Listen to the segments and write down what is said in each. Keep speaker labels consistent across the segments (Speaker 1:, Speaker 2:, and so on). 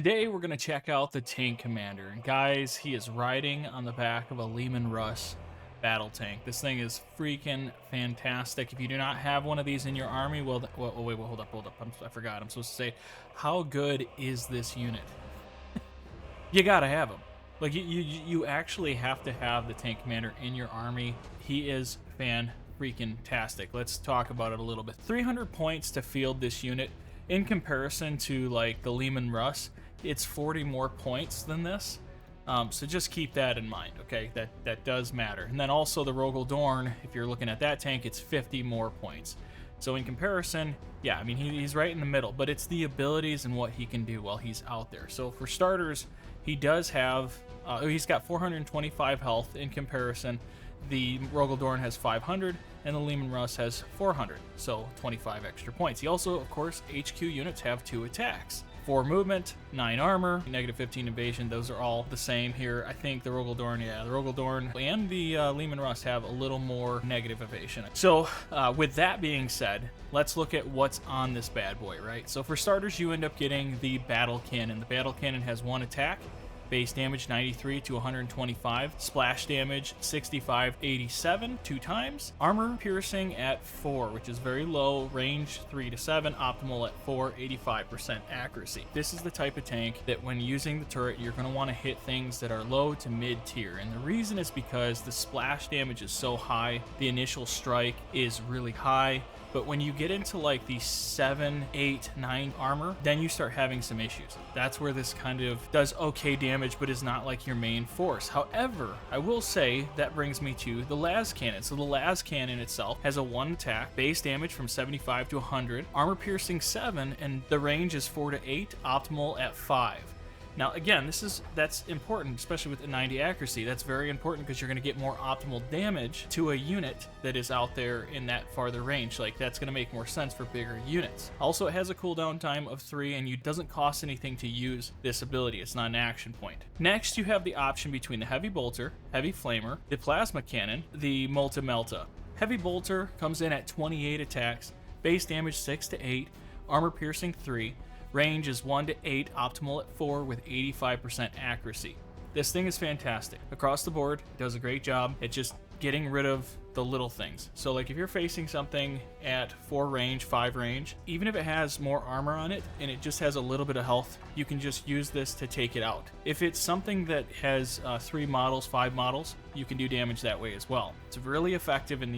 Speaker 1: Today we're going to check out the tank commander, and guys, he is riding on the back of a Leman Russ battle tank. This thing is freaking fantastic. If you do not have one of these in your army, well, wait, hold up. I forgot. I'm supposed to say, how good is this unit? You gotta have him. Like, you actually have to have the tank commander in your army. He is fan-freaking-tastic. Let's talk about it a little bit. 300 points to field this unit. In comparison to, like, the Leman Russ, it's 40 more points than this. So just keep that in mind, okay? That does matter. And then also the Rogel Dorn, if you're looking at that tank, it's 50 more points. So in comparison, yeah, I mean, he's right in the middle, but it's the abilities and what he can do while he's out there. So for starters, he does have, he's got 425 health in comparison. The Rogel Dorn has 500, and the Leman Russ has 400, so 25 extra points. He also, of course, HQ units have 2 attacks. 4 movement, 9 armor, negative 15 evasion. Those are all the same here. I think the Rogel Dorn, yeah, the Rogel Dorn and the Leman Russ have a little more negative evasion. So with that being said, let's look at what's on this bad boy, right? So for starters, you end up getting the Battle Cannon. The Battle Cannon has 1 attack. Base damage 93 to 125, splash damage 65, 87 2 times, armor piercing at 4, which is very low, range 3 to 7, optimal at 4, 85% accuracy. This is the type of tank that when using the turret, you're going to want to hit things that are low to mid tier, and the reason is because the splash damage is so high, the initial strike is really high, but when you get into like the 7, 8, 9 armor, then you start having some issues. That's where this kind of does okay damage, but is not like your main force. However, I will say that brings me to the Lascannon. So the Lascannon itself has a 1 attack, base damage from 75 to 100, armor piercing 7, and the range is 4 to 8, optimal at 5. Now, again, that's important, especially with the 90 accuracy. That's very important because you're going to get more optimal damage to a unit that is out there in that farther range. Like, that's going to make more sense for bigger units. Also, it has a cooldown time of 3, and it doesn't cost anything to use this ability. It's not an action point. Next, you have the option between the Heavy Bolter, Heavy Flamer, the Plasma Cannon, the Multimelta. Heavy Bolter comes in at 28 attacks, base damage 6 to 8, armor piercing 3, range is 1 to 8, optimal at 4 with 85% accuracy. This thing is fantastic. Across the board, it does a great job at just getting rid of the little things. So like if you're facing something at 4 range, 5 range, even if it has more armor on it and it just has a little bit of health, you can just use this to take it out. If it's something that has 3 models, 5 models, you can do damage that way as well. It's really effective in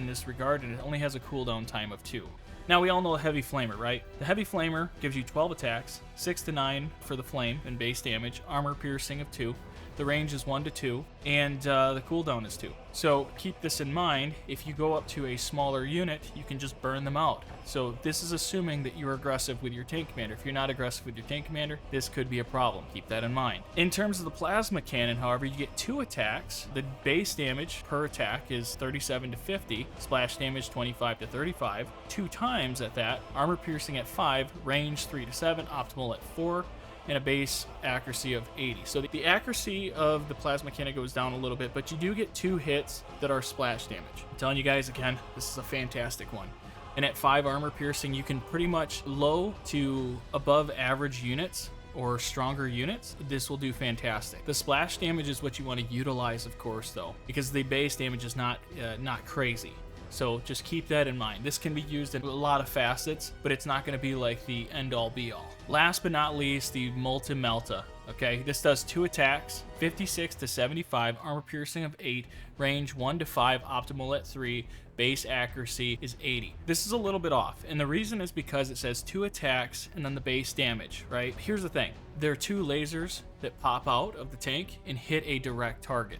Speaker 1: this regard, and it only has a cooldown time of 2. Now, we all know a Heavy Flamer, right? The Heavy Flamer gives you 12 attacks, 6 to 9 for the flame and base damage, armor piercing of 2. The range is 1 to 2, and the cooldown is 2. So keep this in mind. If you go up to a smaller unit, you can just burn them out. So this is assuming that you're aggressive with your tank commander. If you're not aggressive with your tank commander, this could be a problem. Keep that in mind. In terms of the Plasma Cannon, however, you get 2 attacks. The base damage per attack is 37 to 50, splash damage 25 to 35, 2 times at that, armor piercing at 5, range 3 to 7, optimal at 4, and a base accuracy of 80. So the accuracy of the Plasma Cannon goes down a little bit, but you do get 2 hits that are splash damage. I'm telling you guys again, this is a fantastic one. And at 5 armor piercing, you can pretty much low to above average units or stronger units, this will do fantastic. The splash damage is what you want to utilize, of course, though, because the base damage is not crazy. So just keep that in mind. This can be used in a lot of facets, but it's not going to be like the end-all be-all. Last but not least, the Multimelta. Okay, this does 2 attacks, 56 to 75, armor piercing of 8, range 1 to 5, optimal at 3, base accuracy is 80. This is a little bit off, and the reason is because it says 2 attacks and then the base damage, right? Here's the thing. There are 2 lasers that pop out of the tank and hit a direct target.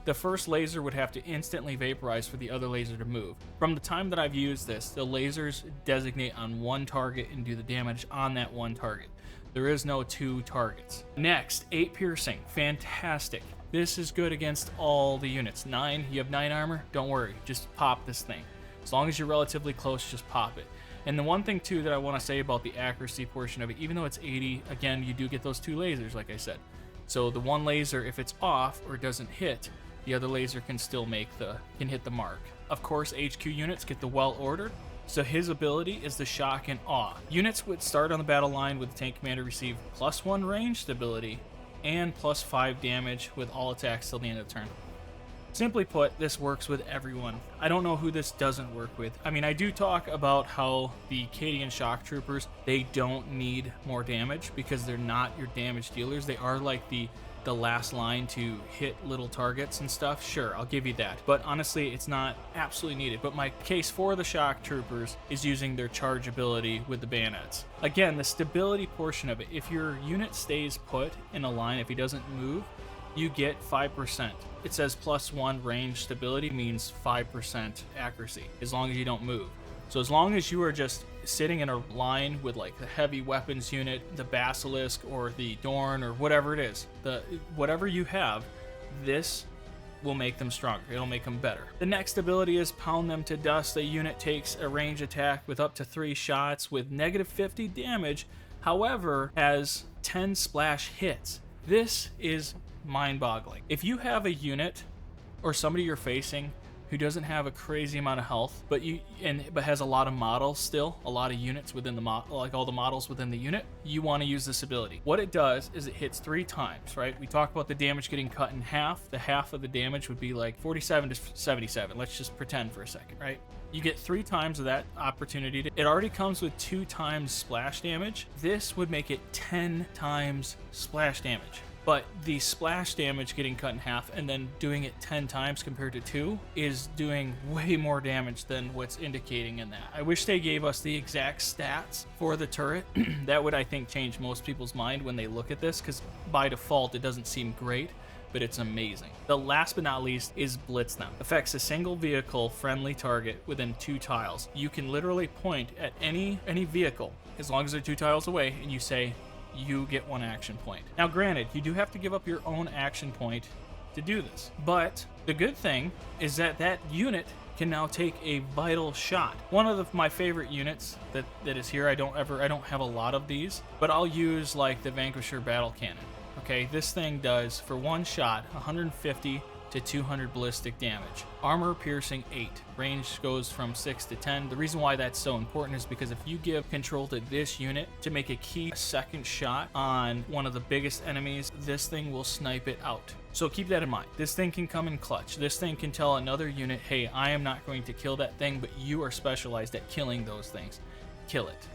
Speaker 1: The first laser would have to instantly vaporize for the other laser to move. From the time that I've used this, the lasers designate on 1 target and do the damage on that 1 target. There is no 2 targets. Next, 8 piercing. Fantastic. This is good against all the units. 9, you have 9 armor? Don't worry, just pop this thing. As long as you're relatively close, just pop it. And the one thing too that I want to say about the accuracy portion of it, even though it's 80, again, you do get those 2 lasers, like I said. So the one laser, if it's off or doesn't hit, the other laser can still hit the mark. Of course, HQ units get the well-ordered. So his ability is the Shock and Awe. Units would start on the battle line with the tank commander receive +1 range stability and +5 damage with all attacks till the end of the turn. Simply put, this works with everyone. I don't know who this doesn't work with. I mean, I do talk about how the Cadian Shock Troopers, they don't need more damage because they're not your damage dealers. They are like the last line to hit little targets and stuff. Sure, I'll give you that. But honestly, it's not absolutely needed. But my case for the Shock Troopers is using their charge ability with the bayonets. Again, the stability portion of it, if your unit stays put in a line, if he doesn't move, you get 5%. It says +1 range stability means 5% accuracy, as long as you don't move. So as long as you are just sitting in a line with like the heavy weapons unit, the Basilisk or the Dorn or whatever it is, whatever you have, this will make them stronger. It'll make them better. The next ability is Pound Them to Dust. A unit takes a range attack with up to 3 shots with -50 damage, however, has 10 splash hits. This is mind-boggling. If you have a unit or somebody you're facing who doesn't have a crazy amount of health, but has a lot of models still, a lot of units within the like all the models within the unit, you want to use this ability. What it does is it hits 3 times, right? We talked about the damage getting cut in half. The half of the damage would be like 47 to 77. Let's just pretend for a second, right? You get 3 times of that opportunity. It already comes with 2 times splash damage. This would make it 10 times splash damage. But the splash damage getting cut in half and then doing it 10 times compared to 2 is doing way more damage than what's indicating in that. I wish they gave us the exact stats for the turret. That would, I think, change most people's mind when they look at this, because by default it doesn't seem great, but it's amazing. The last but not least is Blitz Them. Affects a single vehicle friendly target within 2 tiles. You can literally point at any vehicle as long as they're 2 tiles away and you say, you get 1 action point. Now granted, you do have to give up your own action point to do this, but the good thing is that that unit can now take a vital shot. One of my favorite units that is here, I don't have a lot of these, but I'll use like the Vanquisher Battle Cannon. Okay, this thing does for 1 shot 150 to 200 ballistic damage. Armor piercing 8. Range goes from 6 to 10. The reason why that's so important is because if you give control to this unit to make a key second shot on one of the biggest enemies, this thing will snipe it out. So keep that in mind. This thing can come in clutch. This thing can tell another unit, hey, I am not going to kill that thing, but you are specialized at killing those things. Kill it.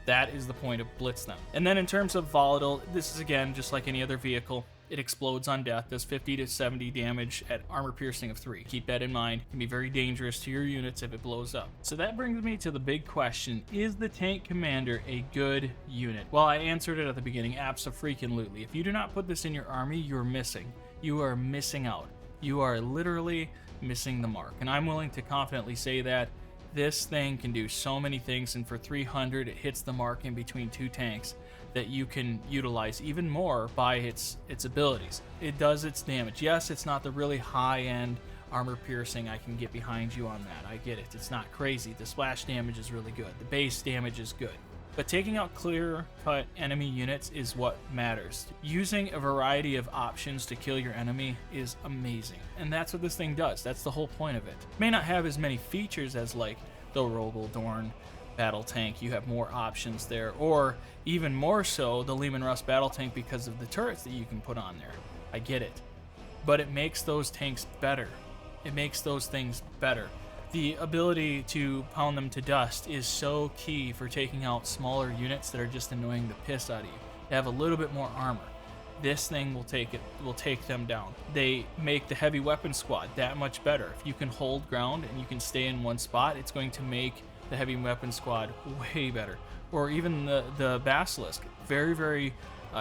Speaker 1: That is the point of Blitz Them. And then in terms of Volatile, this is again just like any other vehicle. It explodes on death, does 50 to 70 damage at armor piercing of 3. Keep that in mind. It can be very dangerous to your units if it blows up. So that brings me to the big question. Is the tank commander a good unit? Well, I answered it at the beginning. Abso-freaking-lutely. If you do not put this in your army, you're missing. You are missing out. You are literally missing the mark. And I'm willing to confidently say that this thing can do so many things, and for 300 it hits the mark in between 2 tanks that you can utilize even more by its abilities. It does its damage. Yes, it's not the really high-end armor piercing. I can get behind you on that. I get it. It's not crazy. The splash damage is really good. The base damage is good. But taking out clear-cut enemy units is what matters. Using a variety of options to kill your enemy is amazing. And that's what this thing does. That's the whole point of it. It may not have as many features as like the Rogel Dorn battle tank. You have more options there. Or even more so, the Leman Russ battle tank, because of the turrets that you can put on there. I get it. But it makes those tanks better. It makes those things better. The ability to pound them to dust is so key for taking out smaller units that are just annoying the piss out of you. They have a little bit more armor. This thing will take them down. They make the heavy weapon squad that much better. If you can hold ground and you can stay in one spot, it's going to make the heavy weapon squad way better. Or even the Basilisk, very, very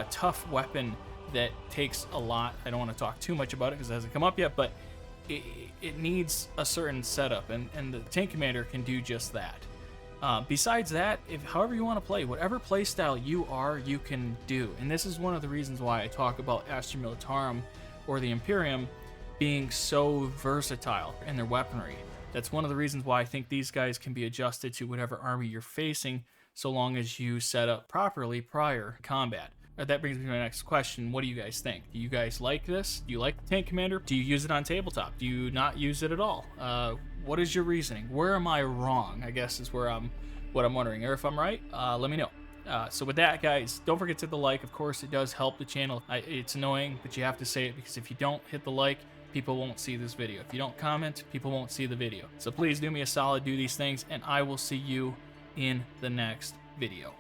Speaker 1: tough weapon that takes a lot. I don't want to talk too much about it because it hasn't come up yet, but it needs a certain setup, and the tank commander can do just that. Besides that, however you want to play, whatever play style you can do. And this is one of the reasons why I talk about Astra Militarum or the Imperium being so versatile in their weaponry. That's one of the reasons why I think these guys can be adjusted to whatever army you're facing, so long as you set up properly prior to combat. that brings me to my next question. What do you guys think? Do you guys like this? Do you like the tank commander? Do you use it on tabletop? Do you not use it at all? What is your reasoning? Where am I wrong? I guess is what I'm wondering. Or if I'm right, let me know. So with that, guys, don't forget to hit the like. Of course, it does help the channel. It's annoying, but you have to say it, because if you don't hit the like, people won't see this video. If you don't comment, people won't see the video. So please do me a solid, do these things, and I will see you in the next video.